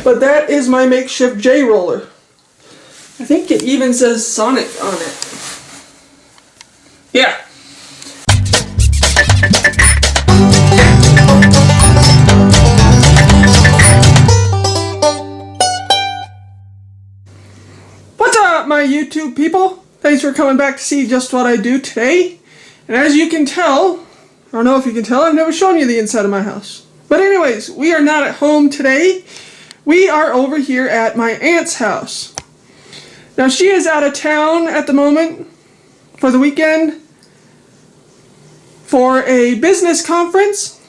But that is my makeshift J roller. I think it even says Sonic on it. Yeah. What's up, my YouTube people? Thanks for coming back to see just what I do today. And as you can tell, I don't know if you can tell, I've never shown you the inside of my house. But anyways, we are not at home today. We are over here at my aunt's house. Now she is out of town at the moment for the weekend for a business conference.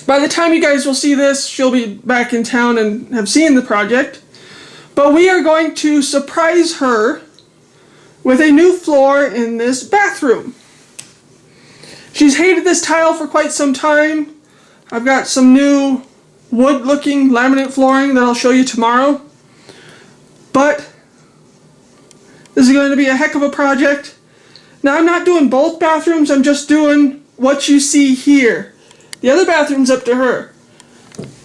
By the time you guys will see this, she'll be back in town and have seen the project. But we are going to surprise her with a new floor in this bathroom. She's hated this tile for quite some time. I've got some new wood-looking laminate flooring that I'll show you tomorrow. But this is going to be a heck of a project. Now I'm not doing both bathrooms, I'm just doing what you see here. The other bathroom's up to her.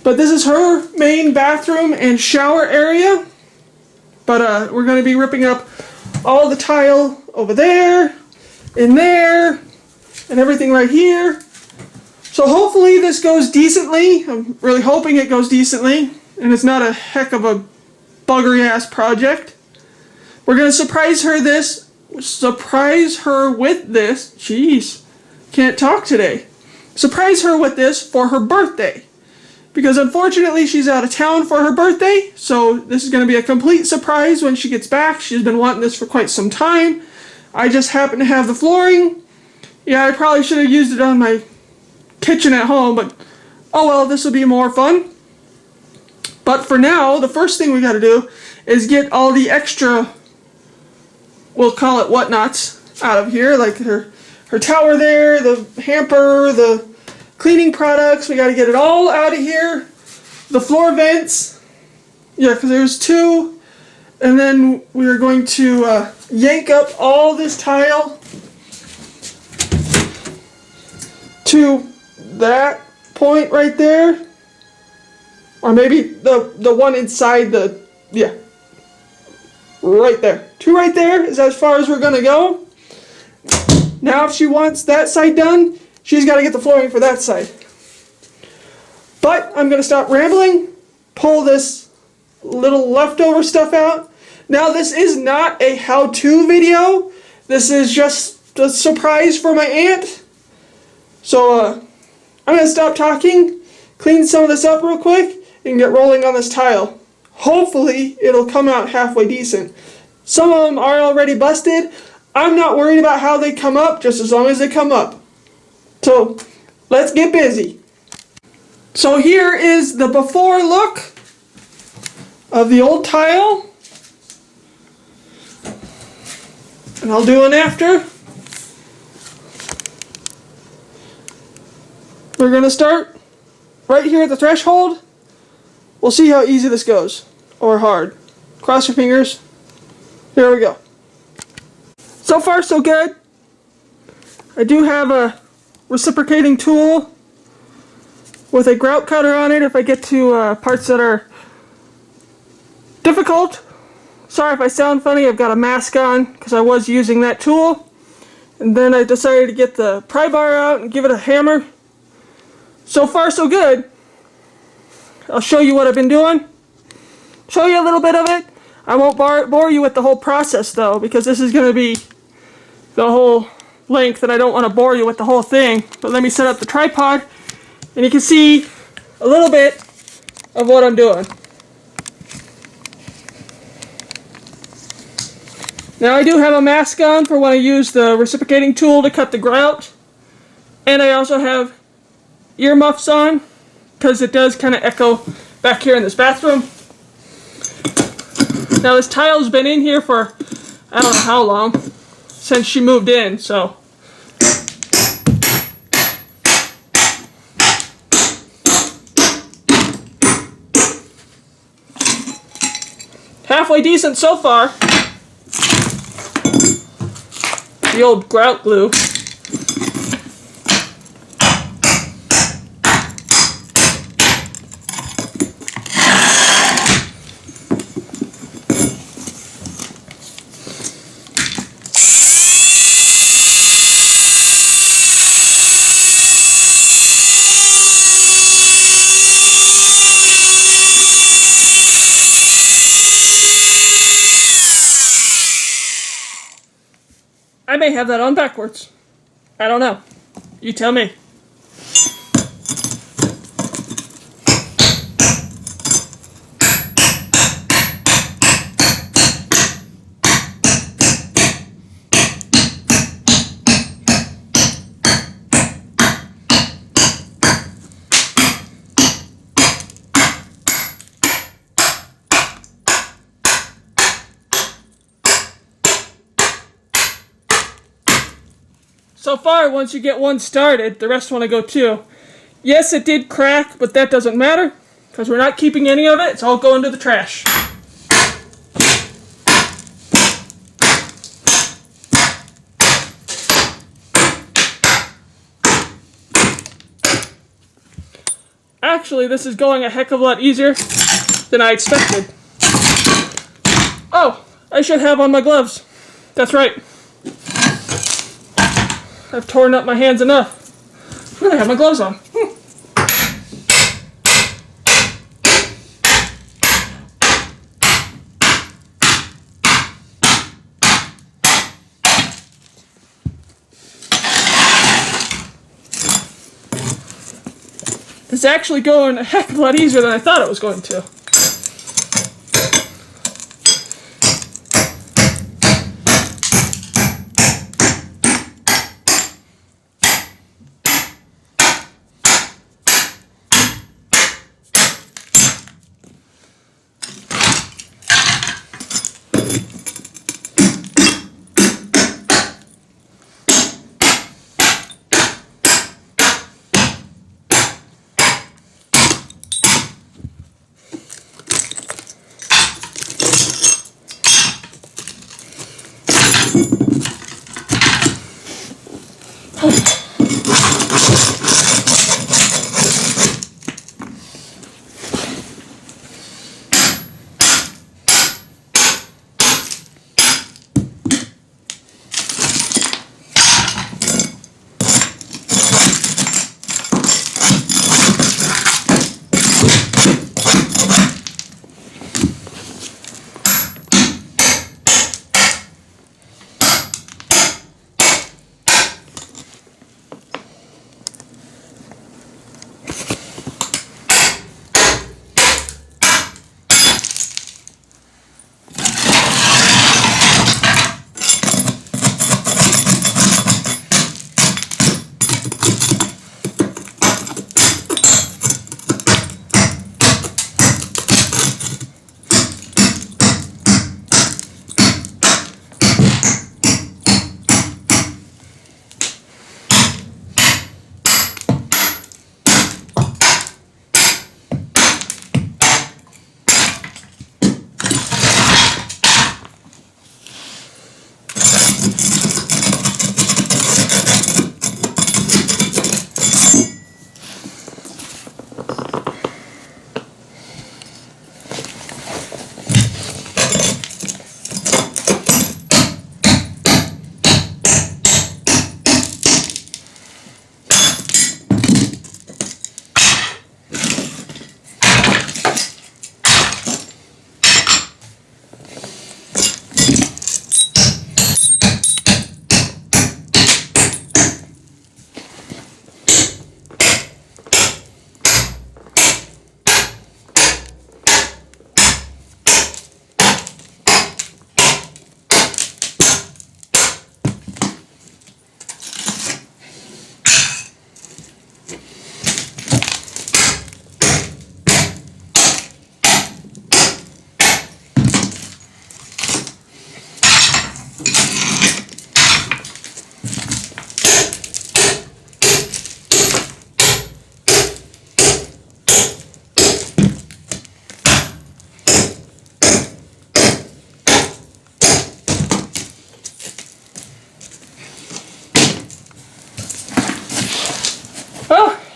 But this is her main bathroom and shower area. But we're going to be ripping up all the tile over there, in there, and everything right here. So hopefully this goes decently. I'm really hoping it goes decently, and it's not a heck of a buggery ass project. We're gonna surprise her with this. Jeez, can't talk today. Surprise her with this for her birthday, because unfortunately she's out of town for her birthday. So this is gonna be a complete surprise when she gets back. She's been wanting this for quite some time. I just happen to have the flooring. Yeah, I probably should have used it on my kitchen at home, but oh well, this will be more fun. But for now, the first thing we got to do is get all the extra, we'll call it whatnots, out of here, like her tower there, the hamper, the cleaning products. We got to get it all out of here. The floor vents, yeah, because there's two, and then we are going to yank up all this tile to that point right there, or maybe the one inside the, yeah, right there. Two right there is as far as we're gonna go. Now if she wants that side done, she's got to get the flooring for that side. But I'm gonna stop rambling, pull this little leftover stuff out. Now this is not a how-to video. This is just a surprise for my aunt. So I'm going to stop talking, clean some of this up real quick, and get rolling on this tile. Hopefully it'll come out halfway decent. Some of them are already busted. I'm not worried about how they come up, just as long as they come up. So let's get busy. So here is the before look of the old tile. And I'll do an after. We're going to start right here at the threshold. We'll see how easy this goes, or hard. Cross your fingers. Here we go. So far so good. I do have a reciprocating tool with a grout cutter on it if I get to parts that are difficult. Sorry if I sound funny, I've got a mask on because I was using that tool. And then I decided to get the pry bar out and give it a hammer. So far so good. I'll show you what I've been doing. Show you a little bit of it. I won't bore you with the whole process though, because this is going to be the whole length and I don't want to bore you with the whole thing. But let me set up the tripod and you can see a little bit of what I'm doing. Now I do have a mask on for when I use the reciprocating tool to cut the grout. And I also have earmuffs on because it does kind of echo back here in this bathroom. Now this tile's been in here for I don't know how long, since she moved in, so. Halfway decent so far. The old grout glue. I may have that on backwards. I don't know. You tell me. So far, once you get one started, the rest want to go too. Yes, it did crack, but that doesn't matter, because we're not keeping any of it. It's all going to the trash. Actually, this is going a heck of a lot easier than I expected. Oh, I should have on my gloves. That's right. I've torn up my hands enough. I'm gonna have my gloves on. It's actually going a heck of a lot easier than I thought it was going to.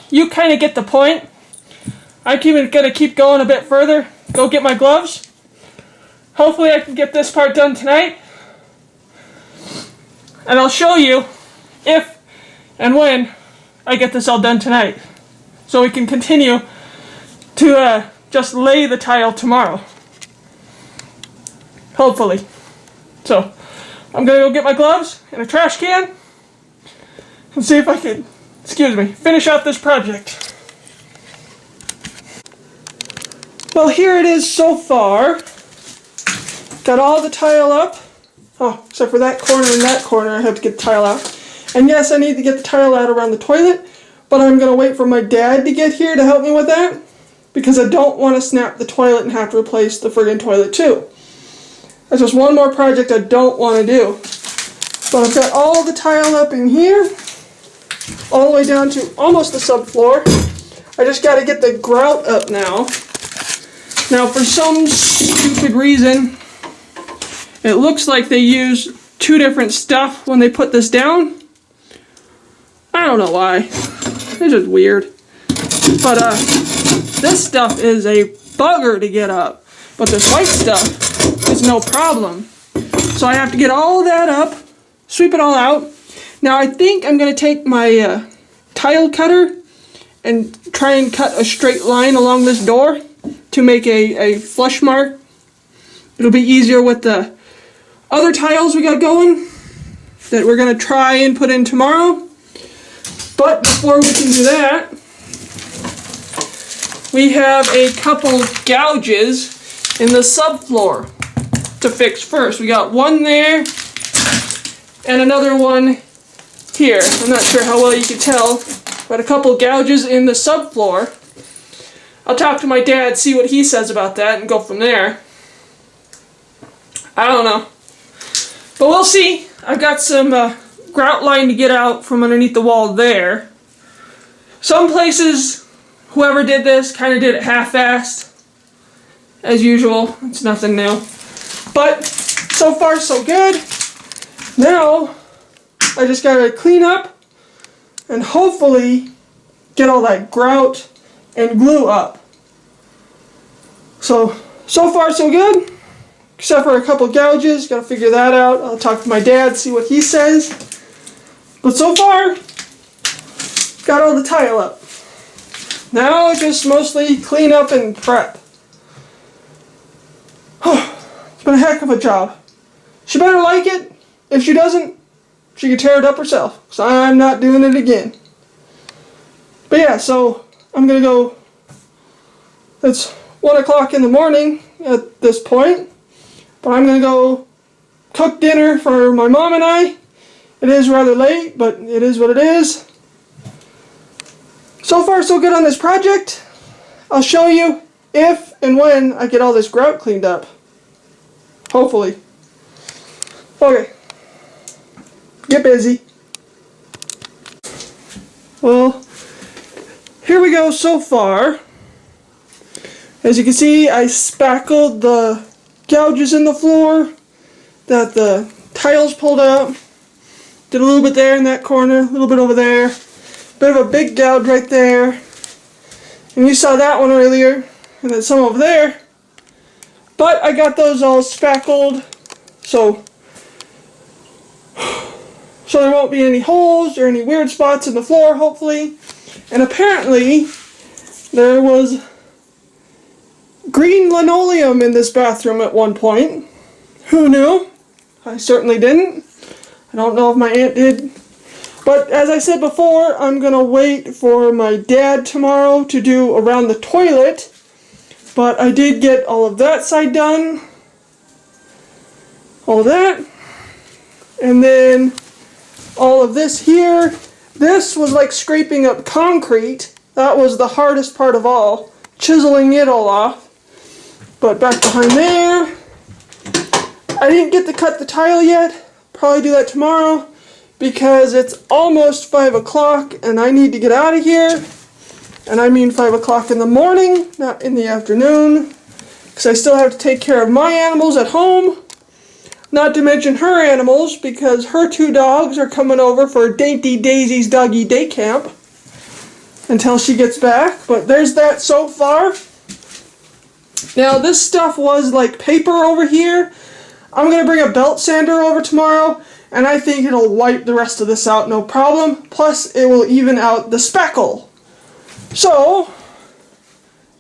You kind of get the point. I'm gonna keep going a bit further. Go get my gloves. Hopefully I can get this part done tonight. And I'll show you if and when I get this all done tonight. So we can continue to just lay the tile tomorrow. Hopefully. So, I'm gonna go get my gloves and a trash can and see if I can, finish out this project. Well, here it is so far. Got all the tile up. Oh, except for that corner and that corner, I have to get the tile out. And yes, I need to get the tile out around the toilet, but I'm going to wait for my dad to get here to help me with that, because I don't want to snap the toilet and have to replace the friggin' toilet too. That's just one more project I don't want to do. But I've got all the tile up in here, all the way down to almost the subfloor. I just got to get the grout up now. Now, for some stupid reason, it looks like they use two different stuff when they put this down. I don't know why. It's just weird. But this stuff is a bugger to get up. But this white stuff is no problem. So I have to get all of that up, sweep it all out. Now I think I'm going to take my tile cutter and try and cut a straight line along this door to make a flush mark. It'll be easier with the other tiles we got going that we're going to try and put in tomorrow. But before we can do that, we have a couple gouges in the subfloor to fix first. We got one there and another one here. I'm not sure how well you can tell, but a couple gouges in the subfloor. I'll talk to my dad, see what he says about that, and go from there. I don't know. But we'll see. I've got some grout line to get out from underneath the wall there. Some places, whoever did this kind of did it half-assed. As usual, it's nothing new. But so far so good. Now, I just gotta clean up and hopefully get all that grout and glue up. So far so good. Except for a couple gouges, gotta figure that out. I'll talk to my dad, see what he says. But so far, got all the tile up. Now just mostly clean up and prep. It's been a heck of a job. She better like it. If she doesn't, she can tear it up herself. So I'm not doing it again. But yeah, so I'm gonna go. It's 1 o'clock in the morning at this point. But I'm going to go cook dinner for my mom and I. It is rather late, but it is what it is. So far, so good on this project. I'll show you if and when I get all this grout cleaned up. Hopefully. Okay. Get busy. Well, here we go so far. As you can see, I spackled the gouges in the floor that the tiles pulled out. Did a little bit there in that corner, a little bit over there. Bit of a big gouge right there. And you saw that one earlier, and then some over there. But I got those all spackled, so there won't be any holes or any weird spots in the floor, hopefully. And apparently, there was green linoleum in this bathroom at one point. Who knew? I certainly didn't. I don't know if my aunt did. But as I said before, I'm going to wait for my dad tomorrow to do around the toilet. But I did get all of that side done. All of that. And then all of this here. This was like scraping up concrete. That was the hardest part of all. Chiseling it all off. But back behind there, I didn't get to cut the tile yet. Probably do that tomorrow because it's almost 5 o'clock and I need to get out of here. And I mean 5 o'clock in the morning, not in the afternoon, because I still have to take care of my animals at home. Not to mention her animals, because her 2 dogs are coming over for Dainty Daisy's doggy day camp until she gets back. But there's that so far. Now this stuff was like paper over here. I'm going to bring a belt sander over tomorrow, and I think it'll wipe the rest of this out no problem. Plus it will even out the speckle. So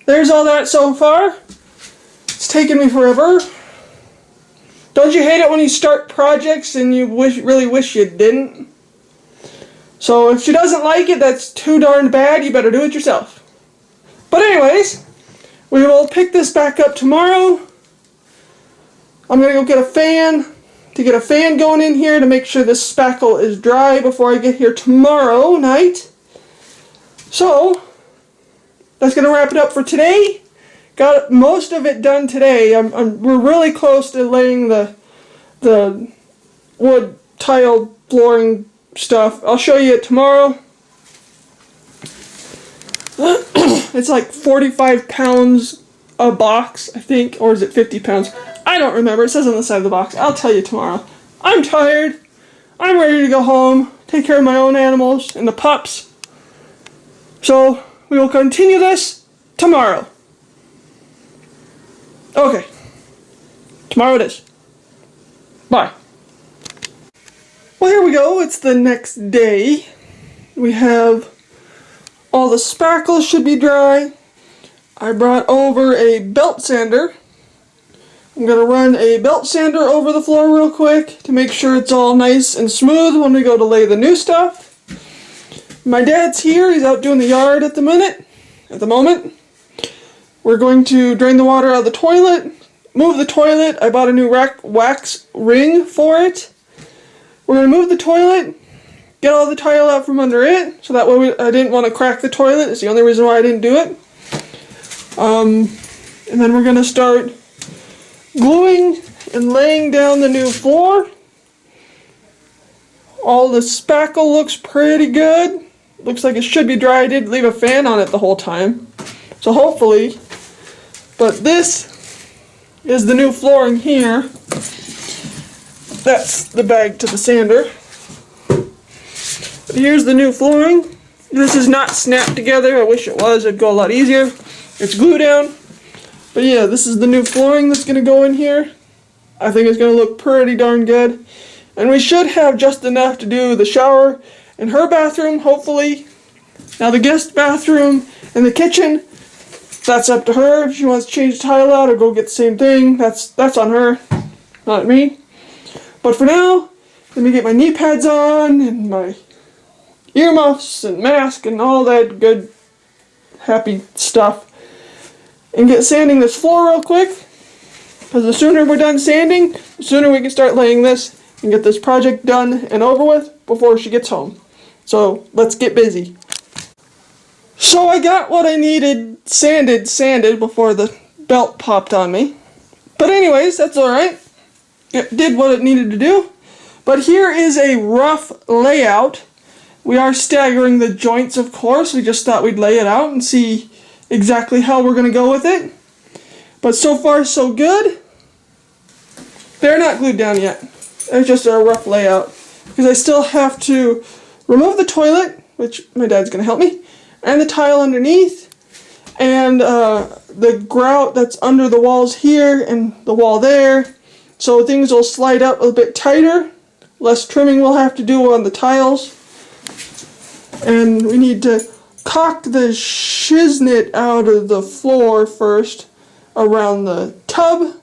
there's all that so far. It's taken me forever. Don't you hate it when you start projects and you really wish you didn't? So if she doesn't like it, that's too darn bad. You better do it yourself. But anyways, we will pick this back up tomorrow. I'm going to go get a fan to get a fan going in here to make sure this spackle is dry before I get here tomorrow night. So, that's going to wrap it up for today. Got most of it done today. We're really close to laying the wood tile flooring stuff. I'll show you it tomorrow. It's like 45 pounds a box, I think, or is it 50 pounds? I don't remember. It says on the side of the box. I'll tell you tomorrow. I'm tired. I'm ready to go home, take care of my own animals and the pups. So, we will continue this tomorrow. Okay. Tomorrow it is. Bye. Well, here we go. It's the next day. We have all the spackles should be dry. I brought over a belt sander. I'm going to run a belt sander over the floor real quick to make sure it's all nice and smooth when we go to lay the new stuff. My dad's here. He's out doing the yard at the moment. We're going to drain the water out of the toilet, move the toilet. I bought a new wax ring for it. We're going to move the toilet, get all the tile out from under it, so that way I didn't want to crack the toilet. It's the only reason why I didn't do it. And then we're going to start gluing and laying down the new floor. All the spackle looks pretty good. Looks like it should be dry. I did leave a fan on it the whole time. So hopefully. But this is the new flooring here. That's the bag to the sander. But here's the new flooring. This is not snapped together. I wish it was. It'd go a lot easier. It's glue down. But yeah, this is the new flooring that's going to go in here. I think it's going to look pretty darn good. And we should have just enough to do the shower and her bathroom, hopefully. Now the guest bathroom and the kitchen, that's up to her. If she wants to change the tile out or go get the same thing, that's on her, not me. But for now, let me get my knee pads on and my earmuffs and mask and all that good, happy stuff. And get sanding this floor real quick. Because the sooner we're done sanding, the sooner we can start laying this and get this project done and over with before she gets home. So let's get busy. So I got what I needed sanded before the belt popped on me. But anyways, that's alright. It did what it needed to do. But here is a rough layout. We are staggering the joints, of course. We just thought we'd lay it out and see exactly how we're going to go with it. But so far so good. They're not glued down yet. It's just a rough layout. Because I still have to remove the toilet, which my dad's going to help me, and the tile underneath, and the grout that's under the walls here and the wall there. So things will slide up a bit tighter. Less trimming we'll have to do on the tiles. And we need to caulk the shiznit out of the floor first around the tub.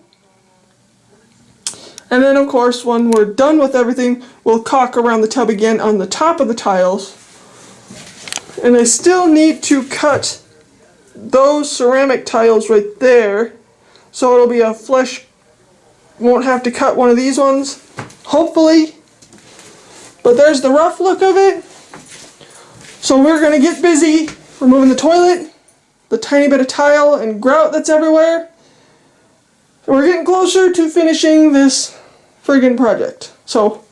And then of course when we're done with everything, we'll caulk around the tub again on the top of the tiles. And I still need to cut those ceramic tiles right there, so it'll be a flush. Won't have to cut one of these ones, hopefully. But there's the rough look of it. So we're going to get busy removing the toilet, the tiny bit of tile and grout that's everywhere. And we're getting closer to finishing this friggin' project. So,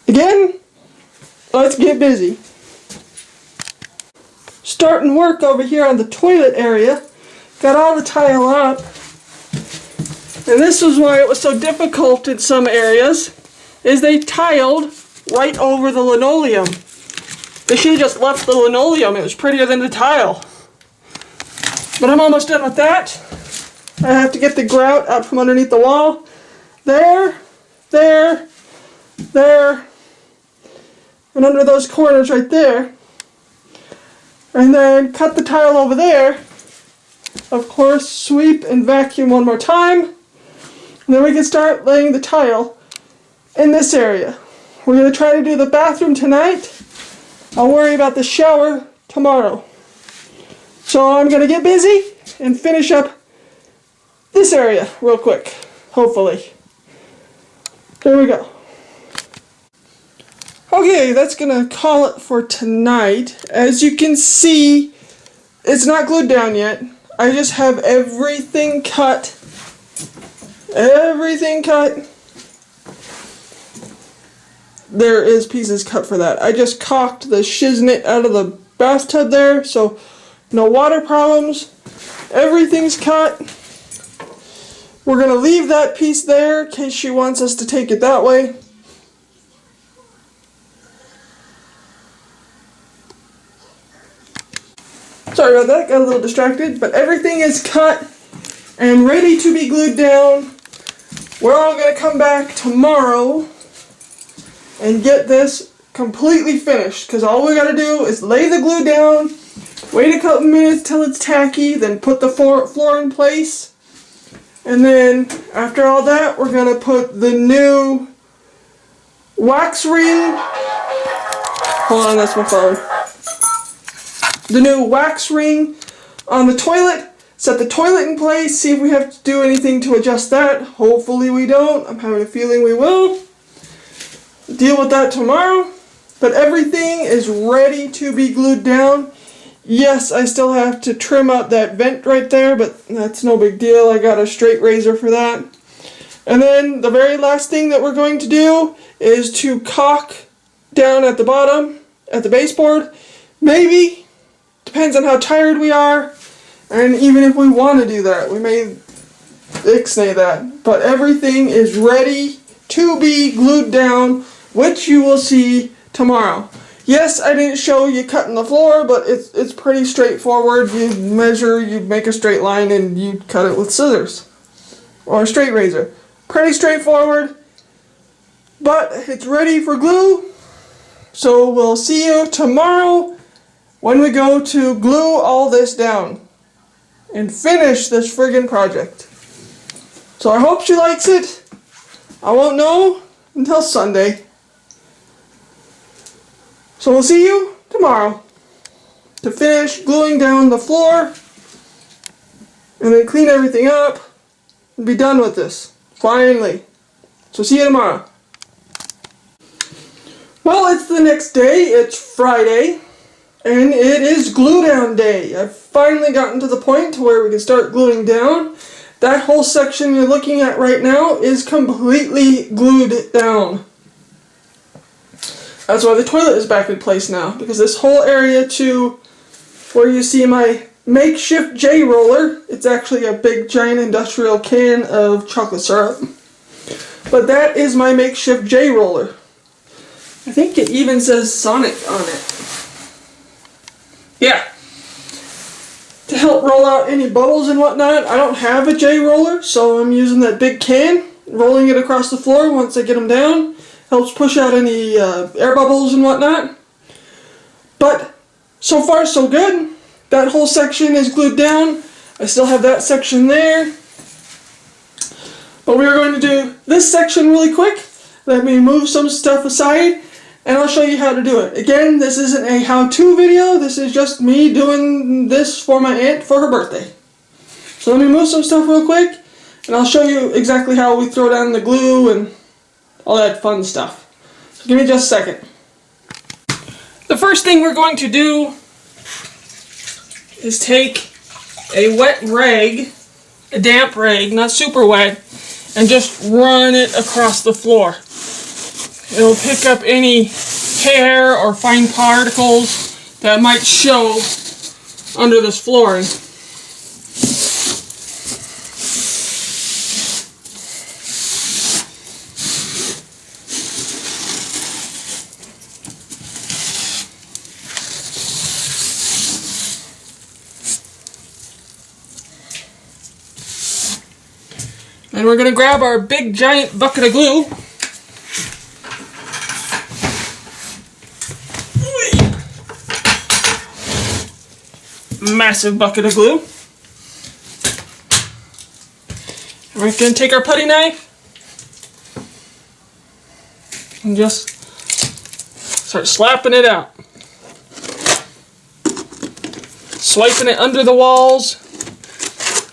again, let's get busy. Starting work over here on the toilet area. Got all the tile up. And this was why it was so difficult in some areas, is they tiled right over the linoleum. They should have just left the linoleum. It was prettier than the tile. But I'm almost done with that. I have to get the grout out from underneath the wall. There, there, there, and under those corners right there. And then cut the tile over there. Of course, sweep and vacuum one more time. And then we can start laying the tile in this area. We're going to try to do the bathroom tonight. I'll worry about the shower tomorrow. So I'm going to get busy and finish up this area real quick, hopefully. There we go. Okay, that's going to call it for tonight. As you can see, it's not glued down yet. I just have everything cut. Everything cut. There is pieces cut for that. I just caulked the shiznit out of the bathtub there, so no water problems. Everything's cut. We're going to leave that piece there in case she wants us to take it that way. Sorry about that, got a little distracted, but everything is cut and ready to be glued down. We're all going to come back tomorrow and get this completely finished, because all we got to do is lay the glue down, wait a couple minutes till it's tacky, then put the floor in place, and then after all that we're going to put the new wax ring, hold on, that's my phone, the new wax ring on the toilet, set the toilet in place, see if we have to do anything to adjust that. Hopefully we don't. I'm having a feeling we will. Deal with that tomorrow. But everything is ready to be glued down. Yes, I still have to trim out that vent right there, but that's no big deal. I got a straight razor for that. And then the very last thing that we're going to do is to caulk down at the bottom, at the baseboard. Maybe, depends on how tired we are, and even if we want to do that, we may ixnay that. But everything is ready to be glued down, which you will see tomorrow. Yes, I didn't show you cutting the floor, but it's pretty straightforward. You measure, you make a straight line, and you cut it with scissors or a straight razor. Pretty straightforward, but it's ready for glue. So we'll see you tomorrow when we go to glue all this down and finish this friggin' project. So I hope she likes it. I won't know until Sunday. So we'll see you tomorrow to finish gluing down the floor and then clean everything up and be done with this, finally. So see you tomorrow. Well, it's the next day. It's Friday. And it is glue down day. I've finally gotten to the point to where we can start gluing down. That whole section you're looking at right now is completely glued down. That's why the toilet is back in place now, because this whole area to where you see my makeshift J roller, it's actually a big giant industrial can of chocolate syrup. But that is my makeshift J roller. I think it even says Sonic on it. Yeah. To help roll out any bubbles and whatnot, I don't have a J roller, so I'm using that big can, rolling it across the floor once I get them down. Helps push out any air bubbles and whatnot. But so far so good. That whole section is glued down. I still have that section there. But we are going to do this section really quick. Let me move some stuff aside, and I'll show you how to do it. Again, this isn't a how-to video. This is just me doing this for my aunt for her birthday. So let me move some stuff real quick, and I'll show you exactly how we throw down the glue and all that fun stuff. So give me just a second. The first thing we're going to do is take a wet rag, a damp rag, not super wet, and just run it across the floor. It'll pick up any hair or fine particles that might show under this flooring. And we're going to grab our big giant bucket of glue. Massive bucket of glue. We're going to take our putty knife and just start slapping it out. Swiping it under the walls,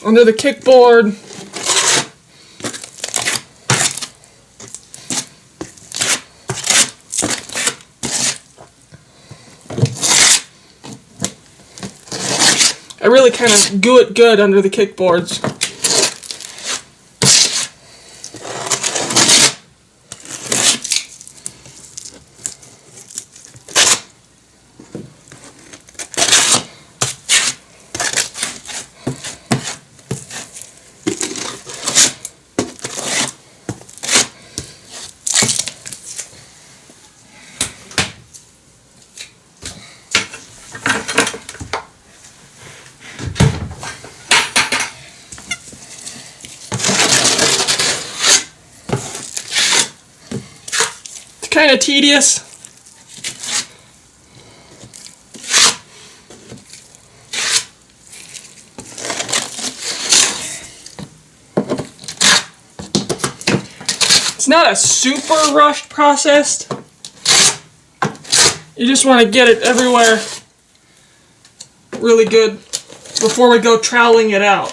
under the kickboard. I really kind of goo it good under the kickboards. Kind of tedious. It's not a super rushed process. You just want to get it everywhere really good before we go troweling it out.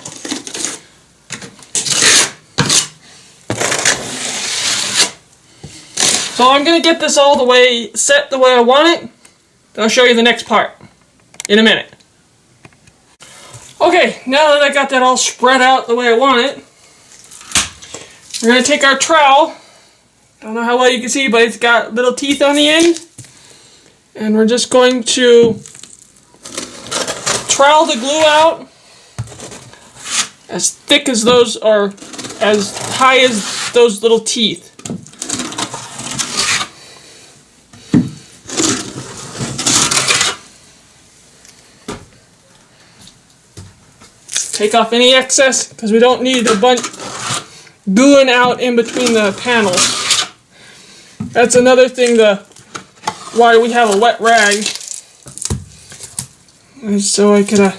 So I'm going to get this all the way set the way I want it. Then I'll show you the next part in a minute. Okay, now that I got that all spread out the way I want it, we're going to take our trowel. Don't know how well you can see, but it's got little teeth on the end. And we're just going to trowel the glue out as thick as those, or as high as those little teeth. Take off any excess, because we don't need a bunch gooing out in between the panels. That's another thing why we have a wet rag. So I could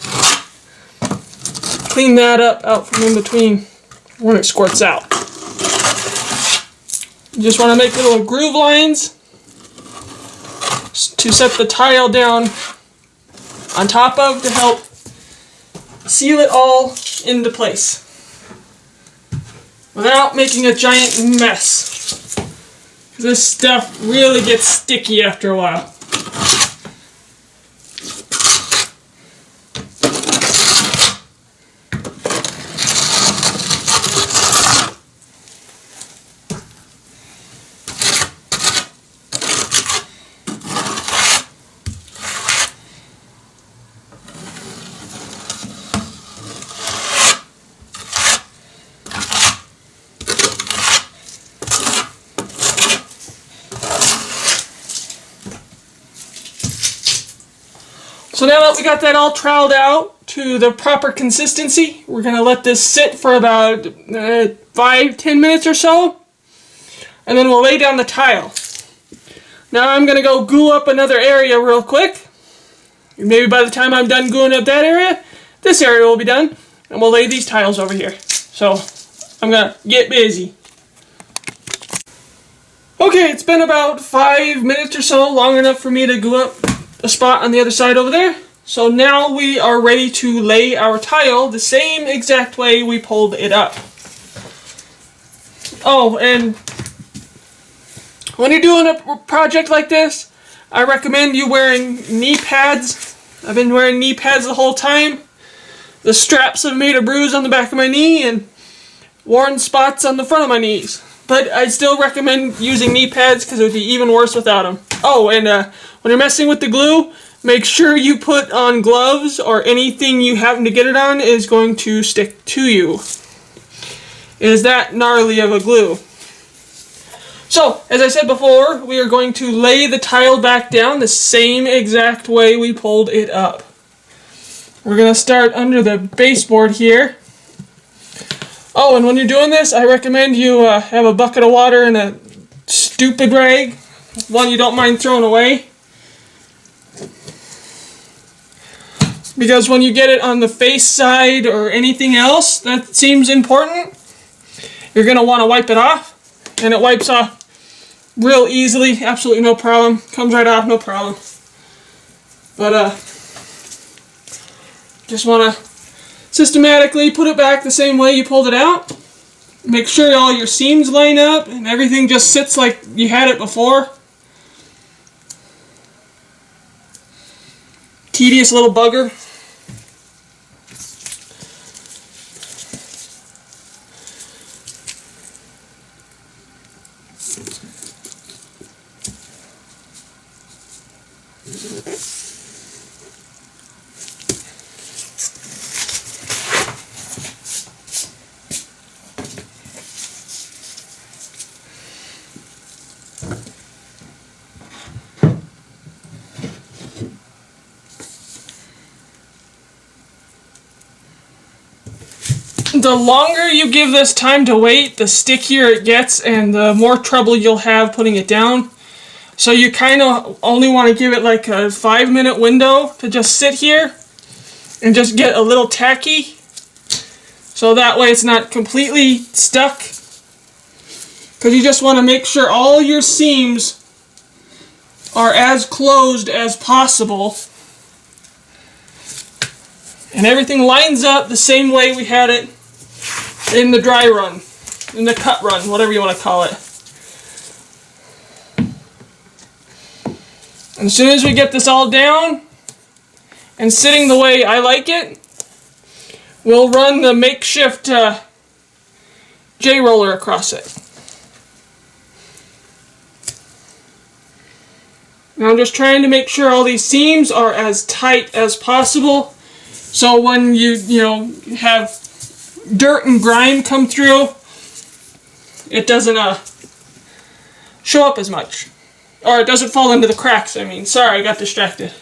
clean that up out from in between when it squirts out. You just want to make little groove lines to set the tile down on top of to help seal it all into place without making a giant mess. This stuff really gets sticky after a while. So now that we got that all troweled out to the proper consistency, we're going to let this sit for about 5-10 minutes or so, and then we'll lay down the tile. Now I'm going to go glue up another area real quick. Maybe by the time I'm done gluing up that area, this area will be done, and we'll lay these tiles over here. So I'm going to get busy. Okay, it's been about 5 minutes or so, long enough for me to glue up a spot on the other side over there. So now we are ready to lay our tile the same exact way we pulled it up. Oh, and when you're doing a project like this, I recommend you wearing knee pads. I've been wearing knee pads the whole time. The straps have made a bruise on the back of my knee and worn spots on the front of my knees. But I still recommend using knee pads because it would be even worse without them. Oh, and when you're messing with the glue, make sure you put on gloves, or anything you happen to get it on is going to stick to you. It is that gnarly of a glue. So, as I said before, we are going to lay the tile back down the same exact way we pulled it up. We're going to start under the baseboard here. Oh, and when you're doing this, I recommend you have a bucket of water and a stupid rag, one you don't mind throwing away. Because when you get it on the face side or anything else that seems important, you're going to want to wipe it off. And it wipes off real easily, absolutely no problem. Comes right off, no problem. But just want to systematically put it back the same way you pulled it out. Make sure all your seams line up and everything just sits like you had it before. Tedious little bugger. The longer you give this time to wait, the stickier it gets and the more trouble you'll have putting it down. So you kind of only want to give it like a 5-minute window to just sit here and just get a little tacky. So that way it's not completely stuck. Because you just want to make sure all your seams are as closed as possible. And everything lines up the same way we had it in the dry run, in the cut run, whatever you want to call it. And as soon as we get this all down and sitting the way I like it, we'll run the makeshift J-roller across it. Now I'm just trying to make sure all these seams are as tight as possible, so when you have dirt and grime come through, it doesn't show up as much. Or it doesn't fall into the cracks, I mean. Sorry, I got distracted.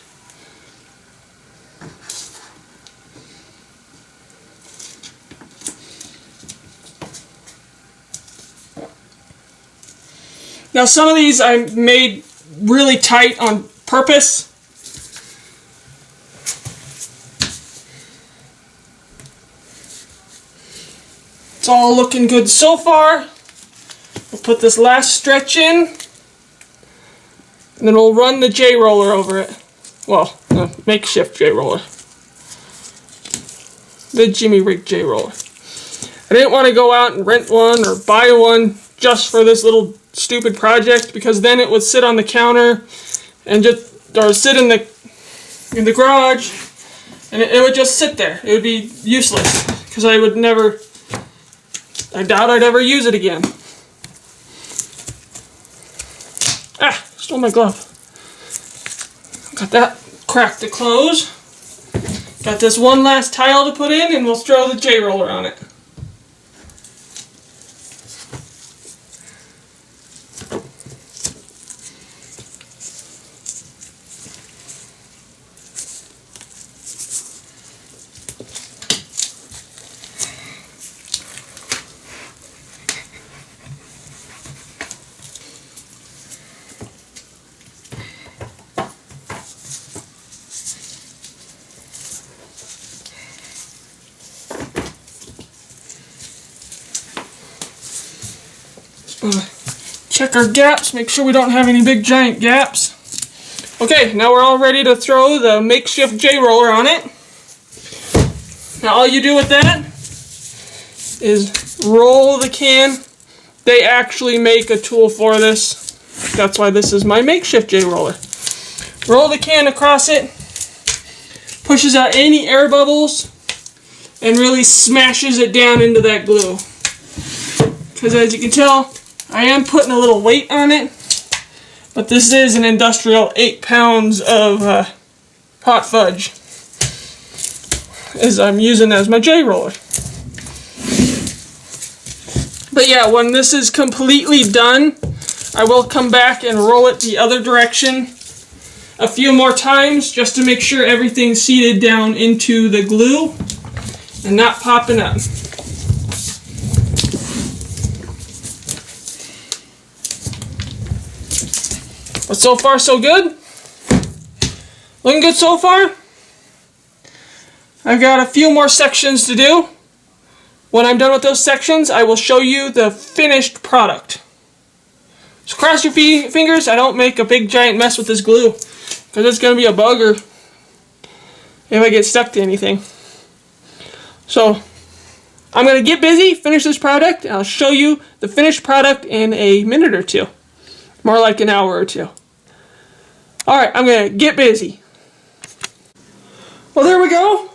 Now some of these I made really tight on purpose. It's all looking good so far. We'll put this last stretch in, and then we'll run the J-roller over it. Well, the makeshift J-roller. The Jimmy Rig J-roller. I didn't want to go out and rent one or buy one just for this little stupid project, because then it would sit on the counter and sit in the garage, and it would just sit there. It would be useless, because I doubt I'd ever use it again. Ah, stole my glove. Got that crack to close. Got this one last tile to put in, and we'll throw the J-roller on it. Check our gaps, make sure we don't have any big giant gaps. Okay, now we're all ready to throw the makeshift J-roller on it. Now all you do with that is roll the can. They actually make a tool for this. That's why this is my makeshift J-roller. Roll the can across it, pushes out any air bubbles, and really smashes it down into that glue. Because as you can tell, I am putting a little weight on it, but this is an industrial 8 pounds of hot fudge, as I'm using as my J-roller. But yeah, when this is completely done, I will come back and roll it the other direction a few more times, just to make sure everything's seated down into the glue and not popping up. But so far, so good. Looking good so far. I've got a few more sections to do. when I'm done with those sections, I will show you the finished product. So cross your fingers I don't make a big giant mess with this glue, because it's going to be a bugger if I get stuck to anything. So I'm going to get busy, finish this product, and I'll show you the finished product in a minute or two. More like an hour or two. Alright, I'm going to get busy. Well, there we go.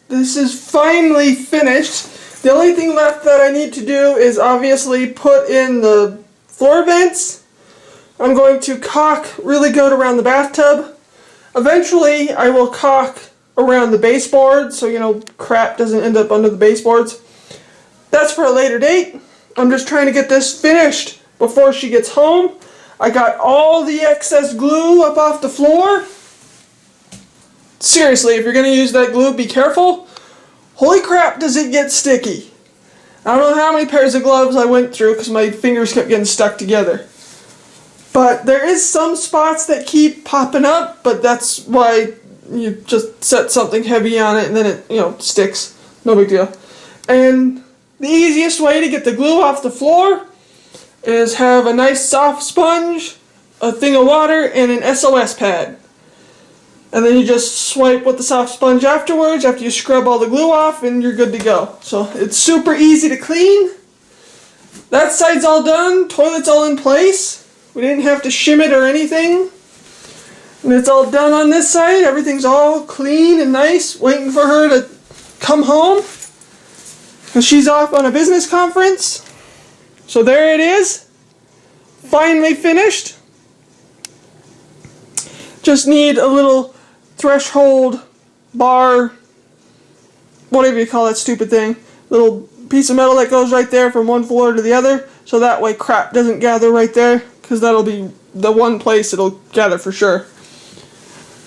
This is finally finished. The only thing left that I need to do is obviously put in the floor vents. I'm going to caulk really good around the bathtub. Eventually, I will caulk around the baseboards so, crap doesn't end up under the baseboards. That's for a later date. I'm just trying to get this finished before she gets home. I got all the excess glue up off the floor. Seriously, if you're going to use that glue, be careful. Holy crap, does it get sticky. I don't know how many pairs of gloves I went through because my fingers kept getting stuck together. But there is some spots that keep popping up, but that's why you just set something heavy on it and then it, sticks. No big deal. And the easiest way to get the glue off the floor is have a nice soft sponge, a thing of water, and an SOS pad. And then you just swipe with the soft sponge afterwards after you scrub all the glue off and you're good to go. So it's super easy to clean. That side's all done, toilet's all in place. We didn't have to shim it or anything. And it's all done on this side. Everything's all clean and nice, waiting for her to come home. Because she's off on a business conference. So there it is. Finally finished. Just need a little threshold bar, whatever you call that stupid thing. Little piece of metal that goes right there from one floor to the other. So that way crap doesn't gather right there. Because that'll be the one place it'll gather for sure.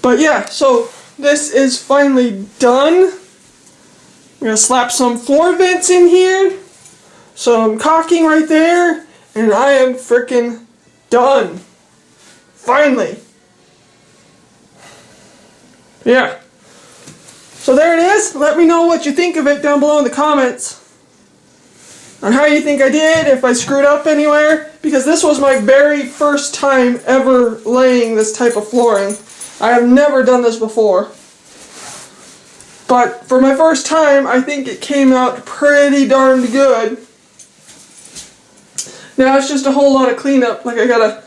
But yeah, so this is finally done. I'm going to slap some floor vents in here. Some caulking right there. And I am freaking done. Finally. Yeah. So there it is. Let me know what you think of it down below in the comments. On how you think I did, if I screwed up anywhere. Because this was my very first time ever laying this type of flooring. I have never done this before. But for my first time, I think it came out pretty darn good. Now it's just a whole lot of cleanup. Like I gotta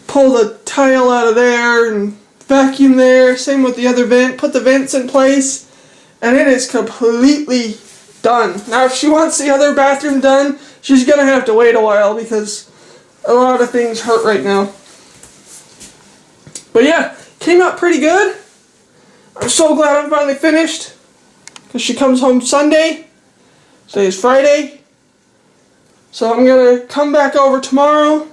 pull the tile out of there and vacuum there. Same with the other vent. Put the vents in place. And it is completely done. Now if she wants the other bathroom done, she's gonna have to wait a while because a lot of things hurt right now. But yeah, came out pretty good. I'm so glad I'm finally finished. Because she comes home Sunday. Today is Friday. So I'm going to come back over tomorrow.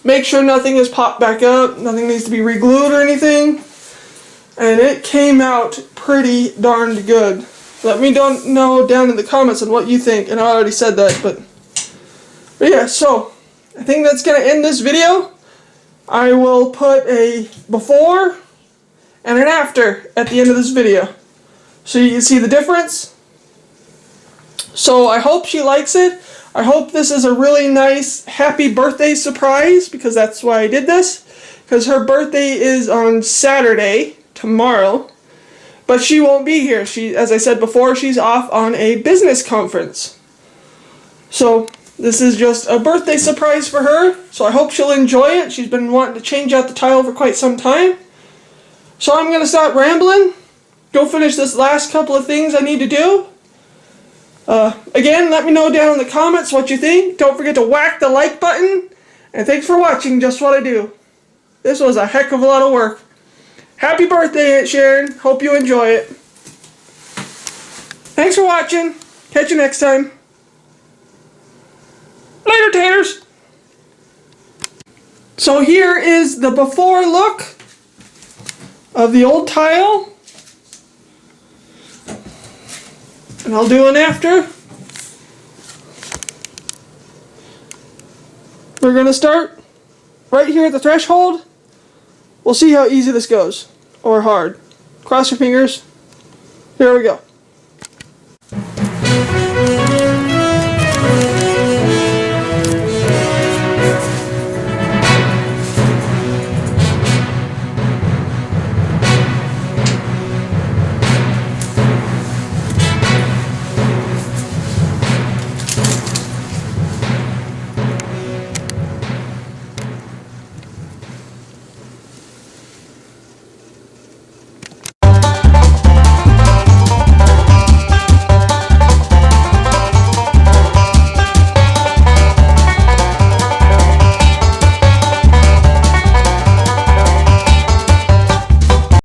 Make sure nothing has popped back up. Nothing needs to be re-glued or anything. And it came out pretty darned good. Let me know down in the comments on what you think. And I already said that. But yeah, so I think that's going to end this video. I will put a before and an after at the end of this video. So you can see the difference. So I hope she likes it. I hope this is a really nice happy birthday surprise because that's why I did this. Because her birthday is on Saturday, tomorrow. But she won't be here. She, as I said before, she's off on a business conference. So this is just a birthday surprise for her. So I hope she'll enjoy it. She's been wanting to change out the tile for quite some time. So I'm going to stop rambling. Go finish this last couple of things I need to do. Again, let me know down in the comments what you think. Don't forget to whack the like button. And thanks for watching Just What I Do. This was a heck of a lot of work. Happy birthday, Aunt Sharon. Hope you enjoy it. Thanks for watching. Catch you next time. Later, taters. So here is the before look of the old tile. And I'll do an after. We're going to start right here at the threshold. We'll see how easy this goes. Or hard. Cross your fingers. Here we go.